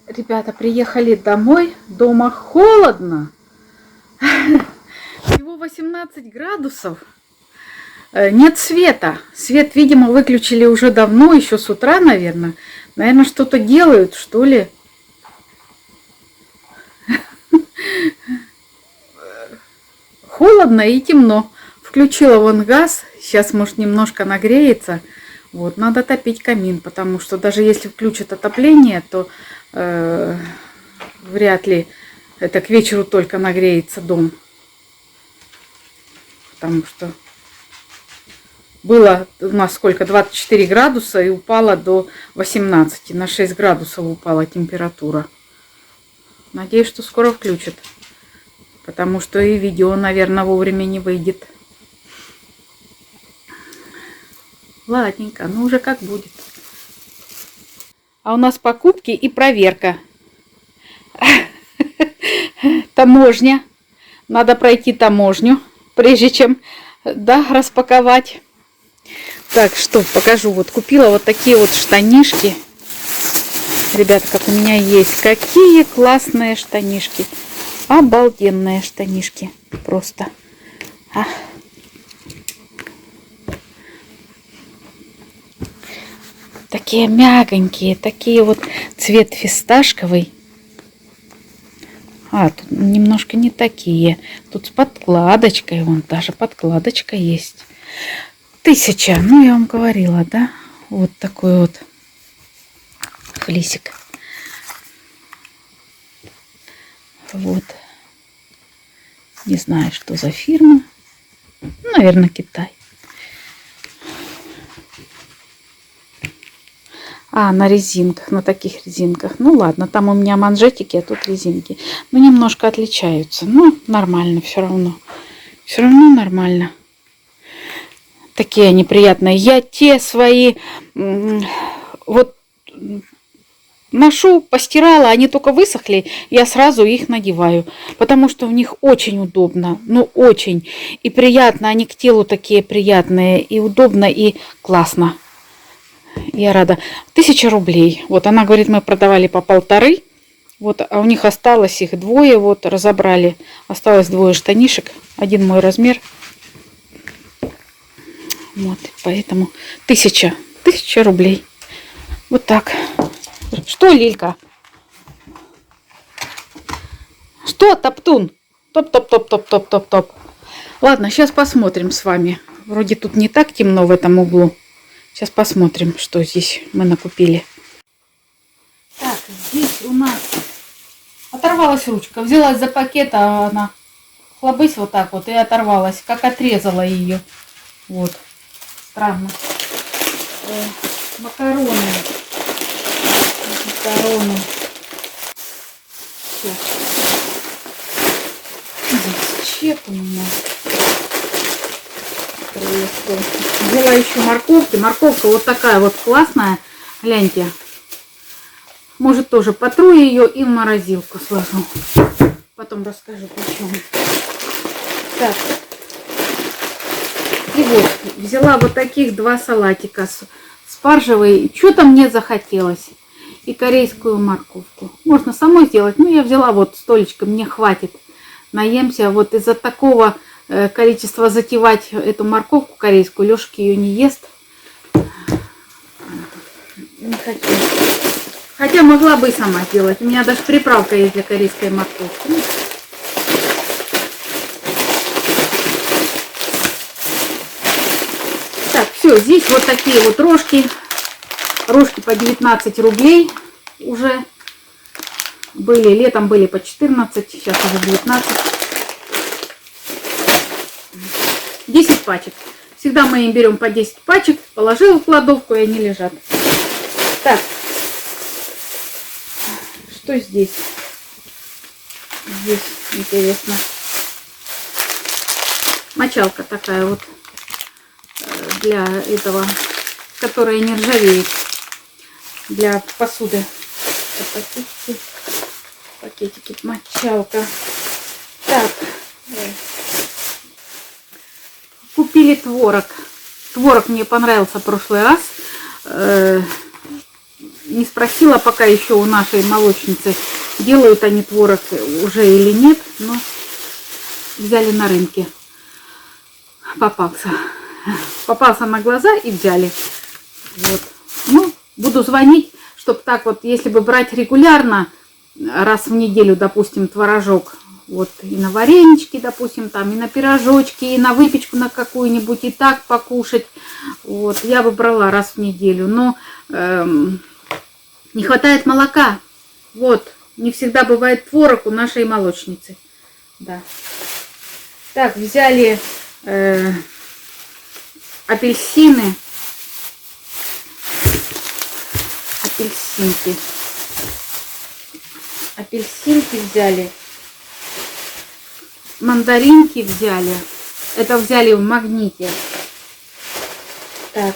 Ребята, приехали домой. Дома холодно. Всего 18 градусов. Нет света. Свет, видимо, выключили уже давно, еще с утра, наверное. Наверное, что-то делают, что ли. Холодно и темно. Включила вон газ. Сейчас, может, немножко нагреется. Вот, надо топить камин, потому что даже если включат отопление, то вряд ли это к вечеру только нагреется дом. Потому что было у нас сколько, 24 градуса и упало до 18. На 6 градусов упала температура. Надеюсь, что скоро включат. Потому что и видео, наверное, вовремя не выйдет. Ладненько, ну уже как будет. А у нас покупки и проверка. Таможня. Надо пройти таможню, прежде чем, да, распаковать. Так, что покажу. Вот купила вот такие вот штанишки. Ребята, как у меня есть. Какие классные штанишки. Обалденные штанишки. Просто. Такие мягонькие. Такие вот цвет фисташковый. Тут немножко не такие. Тут с подкладочкой. Вон даже подкладочка есть. 1000. Ну, я вам говорила, да? Вот такой вот флисик. Вот. Не знаю, что за фирма. Наверное, Китай. На резинках, на таких резинках. Ну ладно, там у меня манжетики, а тут резинки. Ну, немножко отличаются. Ну, нормально все равно. Все равно нормально. Такие они приятные. Я те свои вот ношу, постирала, они только высохли, я сразу их надеваю. Потому что в них очень удобно. Ну, очень. И приятно, они к телу такие приятные. И удобно, и классно. Я рада. 1000 рублей. Вот она говорит, мы продавали по 1500. Вот, а у них осталось их 2. Вот, разобрали. Осталось 2 штанишек. Один мой размер. Вот, поэтому 1000 рублей. Вот так. Что, Лилька? Что, Топтун? Топ. Ладно, сейчас посмотрим с вами. Вроде тут не так темно в этом углу. Сейчас посмотрим, что здесь мы накупили. Так, здесь у нас оторвалась ручка. Взялась за пакет, а она хлобысь вот так вот и оторвалась. Как отрезала ее. Вот. Странно. Макароны. Сейчас. Здесь чек у меня. Взяла еще морковки. Морковка вот такая вот классная. Гляньте. Может, тоже потру ее и в морозилку сложу. Потом расскажу, почему. Так. И вот, взяла вот таких 2 салатика. Спаржевый. Что-то мне захотелось. И корейскую морковку. Можно самой сделать. Ну, я взяла вот столечко. Мне хватит. Наемся. Вот из-за такого количества затевать эту морковку корейскую. Лешка ее не ест. Не хочу. Хотя могла бы и сама сделать. У меня даже приправка есть для корейской морковки. Так, все. Здесь вот такие вот рожки. Рожки по 19 рублей уже были. Летом были по 14. Сейчас уже 19. 10 пачек. Всегда мы им берем по 10 пачек. Положила в кладовку, и они лежат. Так. Что здесь? Здесь интересно. Мочалка такая вот. Для этого. Которая не ржавеет. Для посуды. Пакетики. Мочалка. Так. Купили творог. Творог мне понравился в прошлый раз. не спросила пока еще у нашей молочницы, делают они творог уже или нет, но взяли на рынке. Попался на глаза и взяли. Вот. Ну, буду звонить, чтобы так вот, если бы брать регулярно, раз в неделю, допустим, творожок, вот, и на варенички, допустим, там, и на пирожочки, и на выпечку на какую-нибудь, и так покушать, вот, я бы брала раз в неделю, но не хватает молока, вот, не всегда бывает творог у нашей молочницы, да. Так, взяли апельсины, апельсинки взяли, мандаринки взяли, это взяли в Магните, так,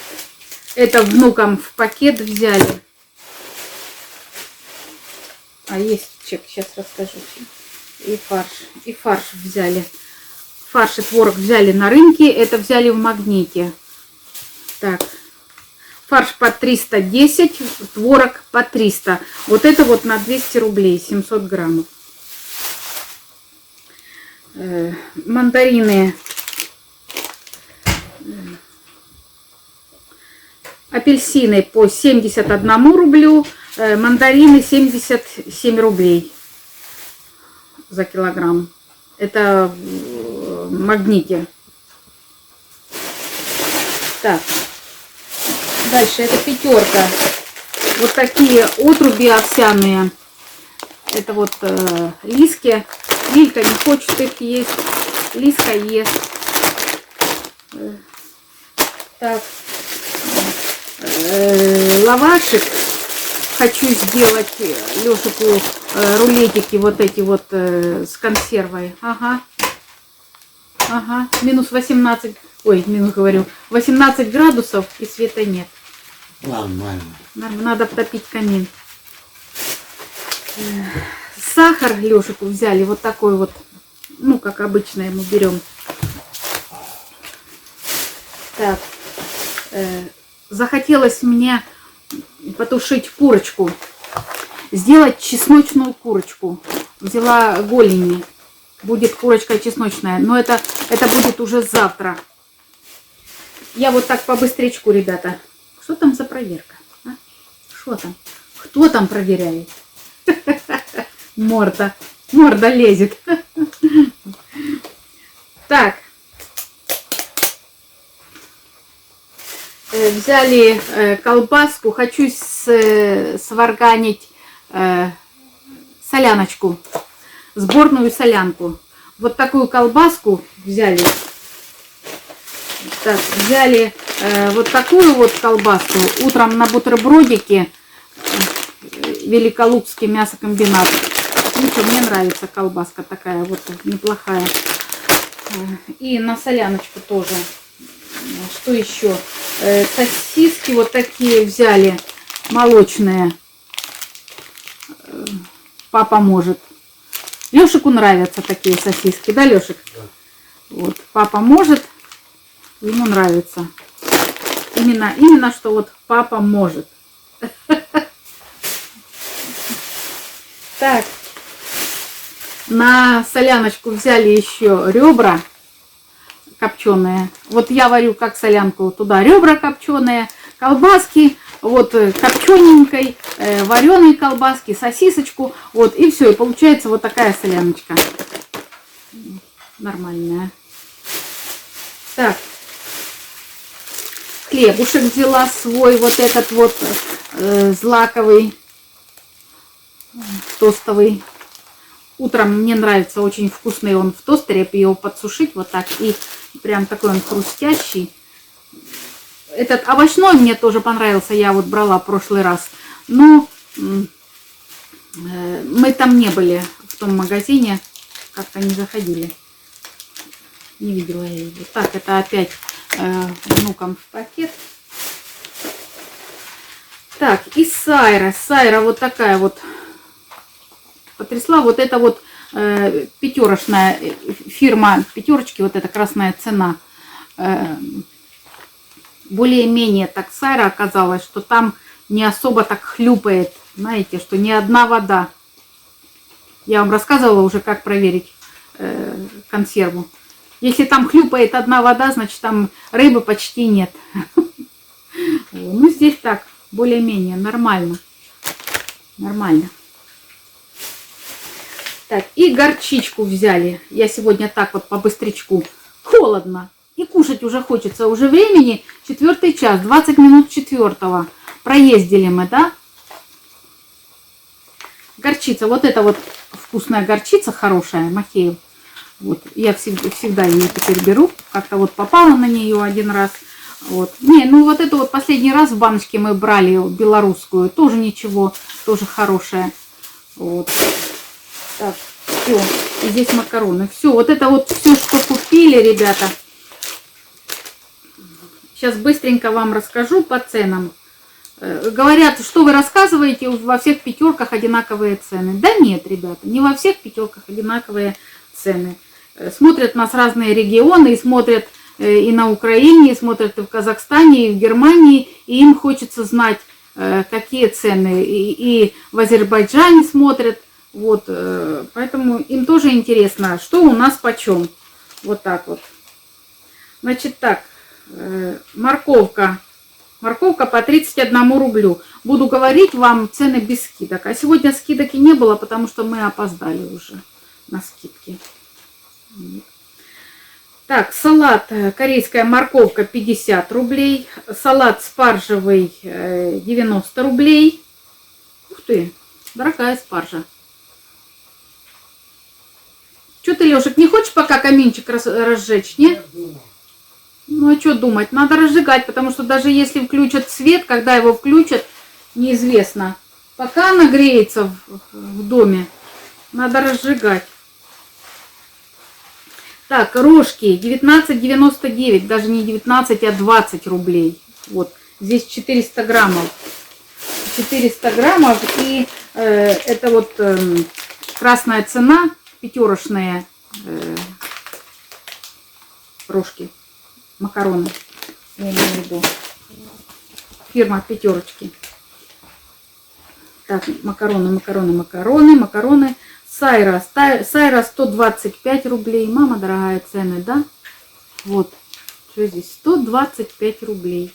это внукам в пакет взяли, а есть чек, сейчас расскажу, и фарш взяли, фарш и творог взяли на рынке, это взяли в Магните, так. Фарш по 310, творог по 300. Вот это вот на 200 рублей, 700 граммов. Мандарины. Апельсины по 71 рублю. Мандарины 77 рублей за килограмм. Это в Магните. Так. Дальше это пятерка. Вот такие отруби овсяные. Это вот Лиски. Лилька не хочет их есть. Лиска ест. Так. Лавашек. Хочу сделать Лешику рулетики вот эти вот с консервой. Ага. Ага. Минус 18. Ой, минус говорю. 18 градусов и света нет. Нормально. Надо топить камин. Сахар Лешику взяли вот такой вот, ну, как обычно мы берем. Так, захотелось мне потушить курочку, сделать чесночную курочку. Взяла голени, будет курочка чесночная, но это будет уже завтра. Я вот так по-быстречку, ребята. Что там за проверка? А? Что там? Кто там проверяет? Морда лезет. Так. Взяли колбаску. Хочу сварганить соляночку. Сборную солянку. Вот такую колбаску взяли. Так, взяли вот такую вот колбаску. Утром на бутербродике Великолукский мясокомбинат. Ну что, мне нравится колбаска такая вот неплохая. И на соляночку тоже. Что еще? Сосиски вот такие взяли, молочные. Папа может. Лешику нравятся такие сосиски, да, Лешик? Да. Вот, папа может. Ему нравится. Именно что вот папа может. Так. На соляночку взяли еще ребра копченые. Вот я варю как солянку. Туда ребра копченые, колбаски, вот копчененькой, вареной колбаски, сосисочку. Вот и все. И получается вот такая соляночка. Нормальная. Так. Хлебушек взяла свой, вот этот вот злаковый, тостовый. Утром мне нравится, очень вкусный он в тостере, его подсушить вот так, и прям такой он хрустящий. Этот овощной мне тоже понравился, я вот брала в прошлый раз. Но мы там не были, в том магазине, как-то не заходили. Не видела я его. Так, это опять внукам в пакет. Так, и сайра. Сайра вот такая вот потрясла. Вот это вот пятерочная фирма пятерочки, вот эта красная цена. Более-менее так сайра оказалось, что там не особо так хлюпает. Знаете, что не одна вода. Я вам рассказывала уже, как проверить консерву. Если там хлюпает одна вода, значит там рыбы почти нет. Ну, здесь так, более-менее нормально. Нормально. Так, и горчичку взяли. Я сегодня так вот по-быстрячку. Холодно. И кушать уже хочется. Уже времени 4 час, 20 минут 4-го. Проездили мы, да? Горчица. Вот это вот вкусная горчица, хорошая, Махеев. Вот. Я всегда ее теперь беру. Как-то вот попала на нее один раз. Вот. Не, ну вот это вот последний раз в баночке мы брали белорусскую. Тоже ничего, тоже хорошая. Вот. Так, все. И здесь макароны. Все, вот это вот все, что купили, ребята. Сейчас быстренько вам расскажу по ценам. Говорят, что вы рассказываете, во всех пятерках одинаковые цены. Да нет, ребята, не во всех пятерках одинаковые цены. Смотрят нас разные регионы, и смотрят и на Украине, и смотрят и в Казахстане, и в Германии, и им хочется знать, какие цены. И в Азербайджане смотрят. Вот, поэтому им тоже интересно, что у нас почем. Вот так вот. Значит так, морковка. Морковка по 31 рублю. Буду говорить вам цены без скидок. А сегодня скидок и не было, потому что мы опоздали уже на скидки. Так, салат, корейская морковка 50 рублей. Салат спаржевый 90 рублей. Ух ты, дорогая спаржа. Что ты, Лешек, не хочешь пока каминчик разжечь, нет? Ну а что думать? Надо разжигать, потому что даже если включат свет, когда его включат, неизвестно. Пока нагреется в доме, надо разжигать. Так, рожки 19,99, даже не 19, а 20 рублей. Вот, здесь 400 граммов. 400 граммов, и это вот красная цена, пятерочные рожки. Макароны, я имею в виду. Фирма пятерочки. Так, макароны. Сайра 125 рублей. Мама дорогая, цены, да? Вот. Что здесь? 125 рублей.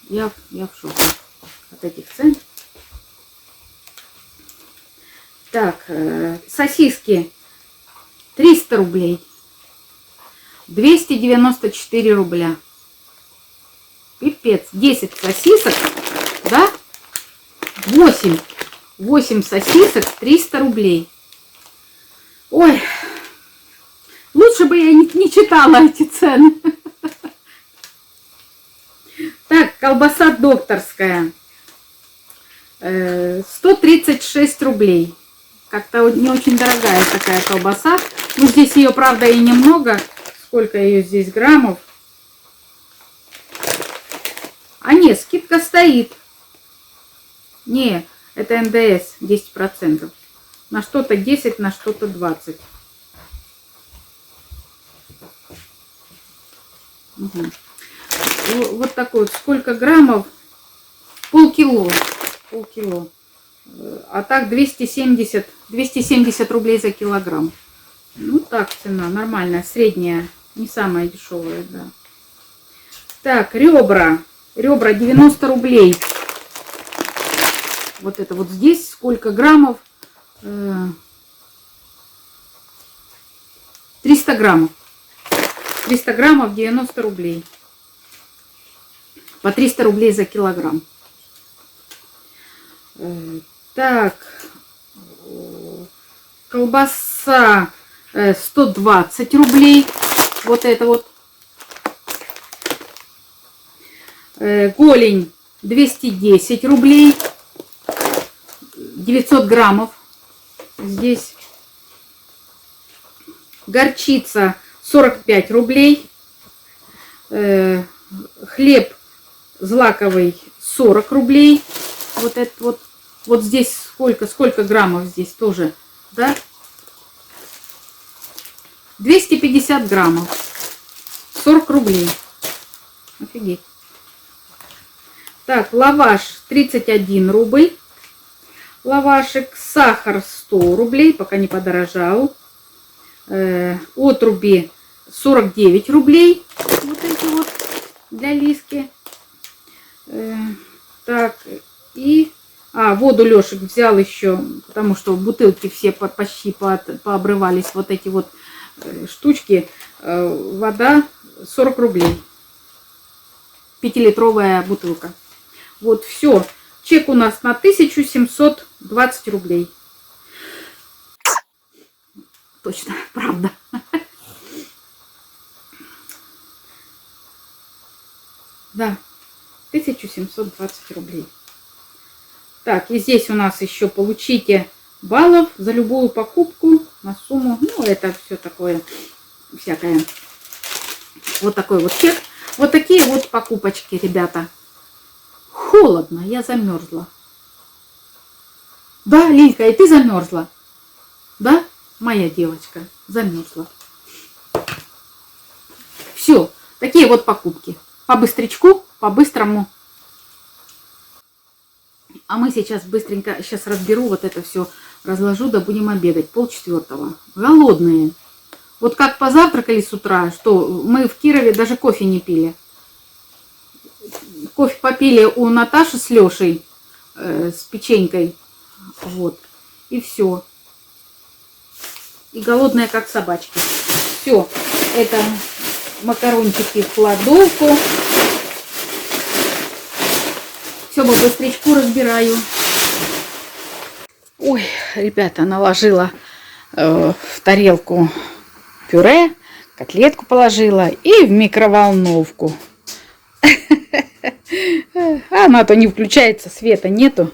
Я в шоке от этих цен. Так, сосиски 300 рублей. 294 рубля. Пипец. 10 сосисок, да? 8 сосисок, 300 рублей. Ой, лучше бы я не читала эти цены. Так, колбаса докторская. 136 рублей. Как-то не очень дорогая такая колбаса. Ну, здесь ее, правда, и немного. Сколько ее здесь граммов? А нет, скидка стоит. Не, это НДС 10%. На что-то 10, на что-то 20. Угу. Вот такой вот. Сколько граммов? Полкило. А так 270 рублей за килограмм. Ну так, цена нормальная, средняя. Не самая дешевая, да. Так, ребра. Ребра 90 рублей. Вот это вот здесь сколько граммов? 300 граммов. 300 граммов 90 рублей. По 300 рублей за килограмм. Так. Колбаса 120 рублей. Вот это вот. Голень 210 рублей. 900 граммов. Здесь. Горчица 45 рублей. Хлеб злаковый 40 рублей. Вот это вот. Вот здесь сколько граммов здесь тоже, да? 250 граммов. 40 рублей. Офигеть. Так, лаваш 31 рубль. Лавашек. Сахар 100 рублей, пока не подорожал. Отруби 49 рублей. Вот эти вот для Лиски. Так, и... воду Лешек взял еще, потому что бутылки все почти пообрывались. Вот эти вот штучки. Вода 40 рублей. 5-литровая бутылка. Вот, все. Чек у нас на 1720 рублей. Точно, правда. Да, 1720 рублей. Так, и здесь у нас еще получите баллов за любую покупку на сумму. Ну, это все такое, всякое. Вот такой вот чек. Вот такие вот покупочки, ребята. Холодно, я замерзла. Да, Линка, и ты замерзла? Да, моя девочка замерзла. Все, такие вот покупки. По быстрячку, по-быстрому. А мы сейчас быстренько, сейчас разберу вот это все, разложу, да будем обедать. 3:30. Голодные. Вот как позавтракали с утра, что мы в Кирове даже кофе не пили. Кофе попили у Наташи с Лешей, с печенькой. Вот. И все. И голодная, как собачки. Все. Это макарончики в кладовку. Все, по быстрячку разбираю. Ой, ребята, наложила в тарелку пюре, котлетку положила и в микроволновку. Она то не включается, света нету.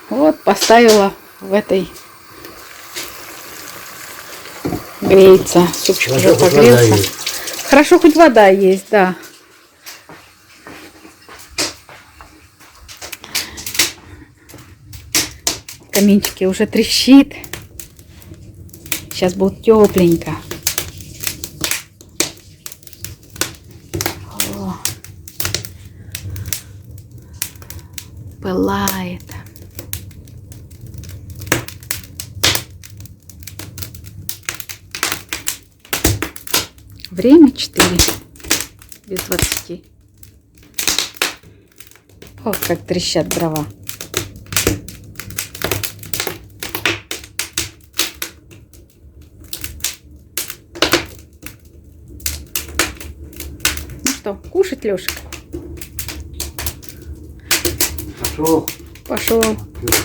Вот поставила в этой. Греется. Супчик уже погрелся. Хорошо, хоть вода есть, да. Каминчики уже трещит. Сейчас будет тепленько. О, пылает. Время 4 без 20. Ох, как трещат дрова. Ну что, кушать, Лешек? Пошел. Пошел.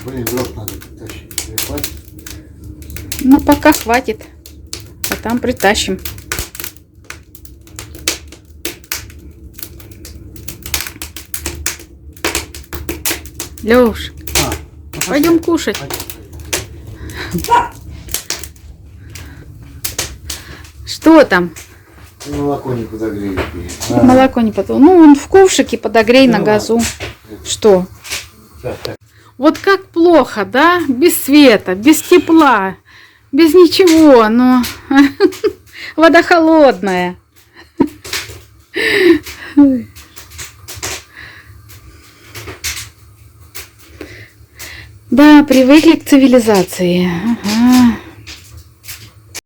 Блин, дров надо тащить. Хватит? Ну, пока хватит. А там притащим. Леш, пойдем кушать. Что там? Молоко не подогрели. Молоко не подогрел. Ну, он в ковшике, подогрей на газу. Что? Вот как плохо, да? Без света, без тепла, без ничего. Но вода холодная. Да, привыкли к цивилизации. Ага.